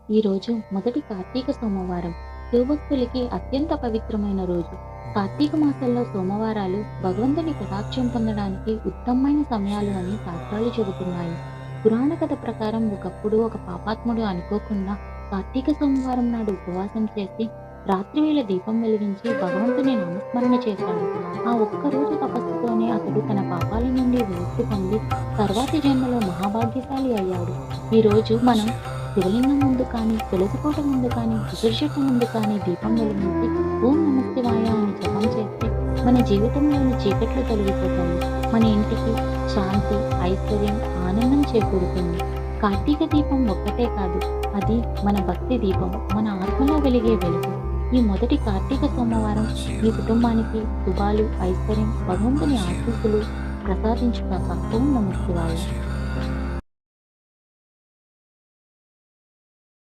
ఈరోజు మొదటి కార్తీక సోమవారం. శివభక్తులకి అత్యంత పవిత్రమైన రోజు. కార్తీక మాసంలో సోమవారాలు భగవంతుని కటాక్షం పొందడానికి ఉత్తమమైన సమయాలు అని శాస్త్రాలు చెబుతున్నాయి. పురాణ కథ ప్రకారం ఒకప్పుడు ఒక పాపాత్ముడు అనుకోకుండా కార్తీక సోమవారం నాడు ఉపవాసం చేసి రాత్రివేళ దీపం వెలిగించి భగవంతుని నామస్మరణ చేశాడు. ఆ ఒక్కరోజు తపస్సుతోనే అతడు తన పాపాల నుండి విముక్తి పొంది తర్వాతి జన్మలో మహాభాగ్యశాలి అయ్యాడు. ఈరోజు మనం శివలింగం ముందు కానీ, తులసి కోట ముందు కానీ, ఉసిరి చెట్టు ముందు కానీ దీపం వెలిగించి ఓం నమఃశివాయ అని జపం చేస్తే మన జీవితంలోని చీకట్లు తొలగిపోతాయి. మన ఇంటికి శాంతి, ఐశ్వర్యం, ఆనందం చేకూరుతుంది. కార్తీక దీపం ఒక్కటే కాదు, అది మన భక్తి దీపం, మన ఆత్మలో వెలిగే వెలుగు. ఈ మొదటి కార్తీక సోమవారం మీ కుటుంబానికి శుభాలు, ఐశ్వర్యం, భగవంతుని ఆశీస్సులు ప్రసాదించుగాక. ఓం నమఃశివాయ.